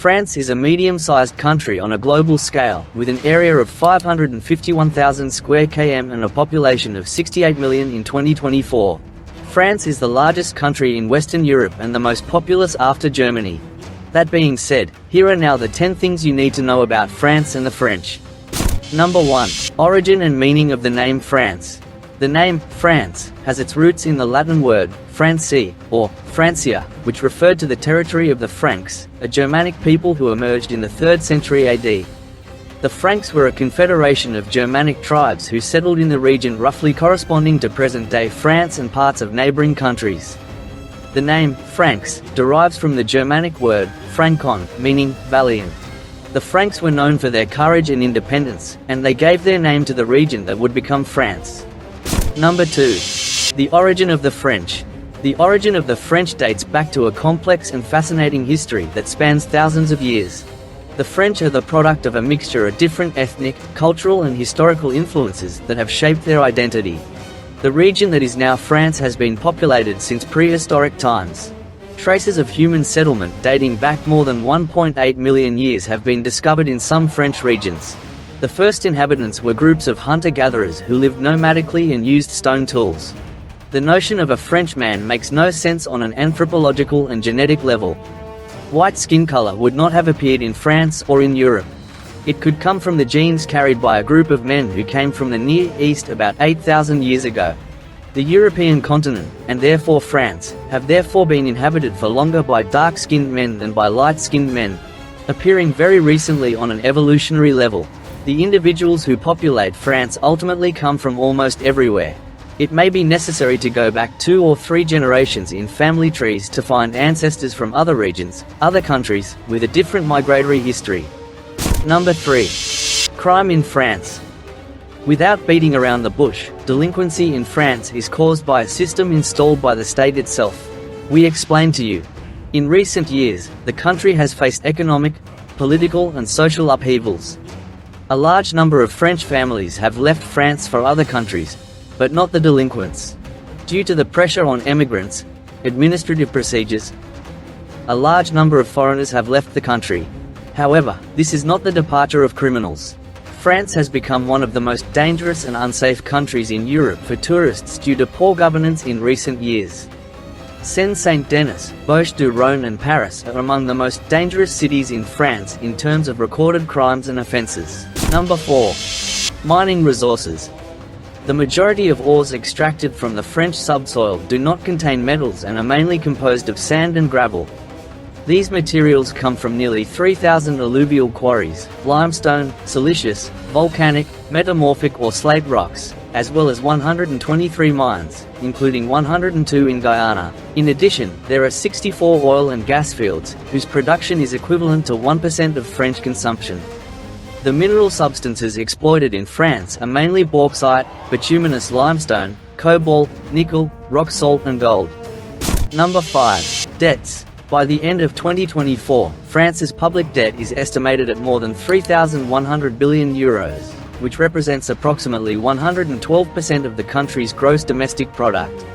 France is a medium-sized country on a global scale, with an area of 551,000 square km and a population of 68 million in 2024. France is the largest country in Western Europe and the most populous after Germany. That being said, here are now the 10 things you need to know about France and the French. Number 1. Origin and meaning of the name France. The name France has its roots in the Latin word Franci, or Francia, which referred to the territory of the Franks, a Germanic people who emerged in the 3rd century AD. The Franks were a confederation of Germanic tribes who settled in the region roughly corresponding to present-day France and parts of neighboring countries. The name Franks derives from the Germanic word Frankon, meaning valiant. The Franks were known for their courage and independence, and they gave their name to the region that would become France. Number 2. The origin of the French. The origin of the French dates back to a complex and fascinating history that spans thousands of years. The French are the product of a mixture of different ethnic, cultural and historical influences that have shaped their identity. The region that is now France has been populated since prehistoric times. Traces of human settlement dating back more than 1.8 million years have been discovered in some French regions. The first inhabitants were groups of hunter-gatherers who lived nomadically and used stone tools. The notion of a Frenchman makes no sense on an anthropological and genetic level. White skin color would not have appeared in France or in Europe. It could come from the genes carried by a group of men who came from the Near East about 8,000 years ago. The European continent, and therefore France, have therefore been inhabited for longer by dark-skinned men than by light-skinned men. Appearing very recently on an evolutionary level, the individuals who populate France ultimately come from almost everywhere. It may be necessary to go back 2 or 3 generations in family trees to find ancestors from other regions, other countries, with a different migratory history. Number 3. Crime in France. Without beating around the bush, delinquency in France is caused by a system installed by the state itself. We explain to you. In recent years, the country has faced economic, political and social upheavals. A large number of French families have left France for other countries, but not the delinquents. Due to the pressure on immigrants, administrative procedures, a large number of foreigners have left the country. However, this is not the departure of criminals. France has become one of the most dangerous and unsafe countries in Europe for tourists due to poor governance in recent years. Seine-Saint-Denis, Bouches-du-Rhône and Paris are among the most dangerous cities in France in terms of recorded crimes and offences. Number 4. Mining resources. The majority of ores extracted from the French subsoil do not contain metals and are mainly composed of sand and gravel. These materials come from nearly 3,000 alluvial quarries, limestone, silicious, volcanic, metamorphic or slate rocks, as well as 123 mines, including 102 in Guyana. In addition, there are 64 oil and gas fields, whose production is equivalent to 1% of French consumption. The mineral substances exploited in France are mainly bauxite, bituminous limestone, cobalt, nickel, rock salt and gold. Number 5. Debts. By the end of 2024, France's public debt is estimated at more than 3,100 billion euros, which represents approximately 112% of the country's gross domestic product.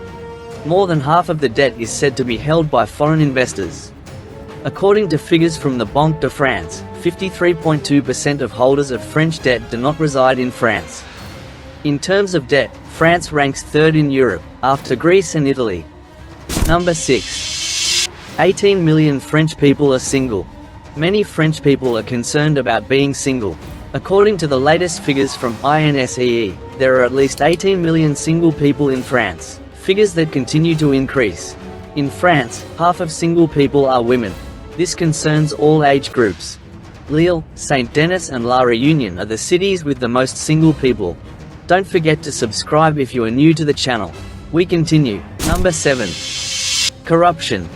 More than half of the debt is said to be held by foreign investors. According to figures from the Banque de France, 53.2% of holders of French debt do not reside in France. In terms of debt, France ranks 3rd in Europe, after Greece and Italy. Number 6. 18 million French people are single. Many French people are concerned about being single. According to the latest figures from INSEE, there are at least 18 million single people in France, figures that continue to increase. In France, half of single people are women. This concerns all age groups. Lille, Saint-Denis and La Réunion are the cities with the most single people. Don't forget to subscribe if you are new to the channel. We continue. Number 7. Corruption.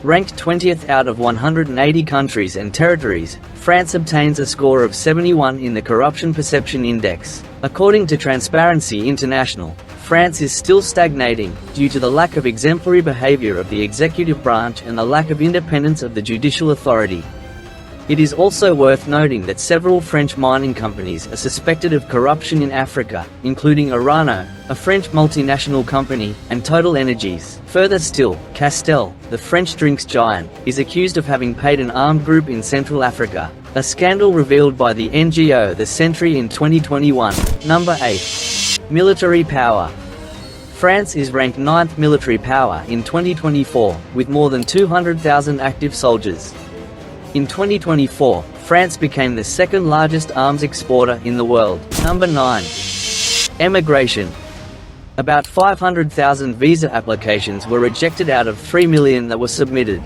Ranked 20th out of 180 countries and territories, France obtains a score of 71 in the Corruption Perception Index. According to Transparency International, France is still stagnating, due to the lack of exemplary behavior of the executive branch and the lack of independence of the judicial authority. It is also worth noting that several French mining companies are suspected of corruption in Africa, including Orano, a French multinational company, and Total Energies. Further still, Castel, the French drinks giant, is accused of having paid an armed group in Central Africa, a scandal revealed by the NGO The Sentry in 2021. Number 8. Military power. France is ranked 9th military power in 2024, with more than 200,000 active soldiers. In 2024, France became the second largest arms exporter in the world. Number 9. Emigration. About 500,000 visa applications were rejected out of 3 million that were submitted.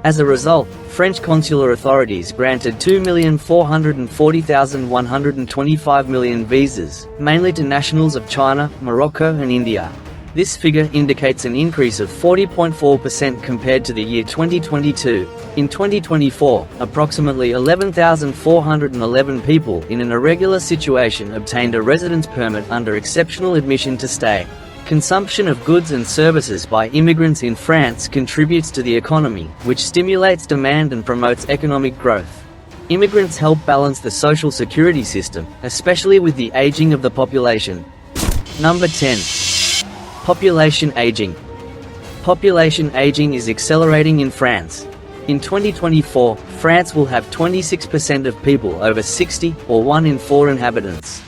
As a result, French consular authorities granted 2,440,125 million visas, mainly to nationals of China, Morocco and India. This figure indicates an increase of 40.4% compared to the year 2022. In 2024, approximately 11,411 people in an irregular situation obtained a residence permit under exceptional admission to stay. Consumption of goods and services by immigrants in France contributes to the economy, which stimulates demand and promotes economic growth. Immigrants help balance the social security system, especially with the aging of the population. Number 10. Population aging. Population aging is accelerating in France. In 2024, France will have 26% of people over 60, or 1 in 4 inhabitants.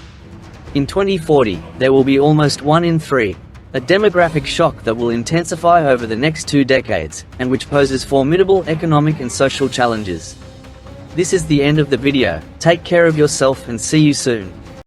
In 2040, there will be almost 1 in 3. A demographic shock that will intensify over the next 2 decades, and which poses formidable economic and social challenges. This is the end of the video. Take care of yourself and see you soon.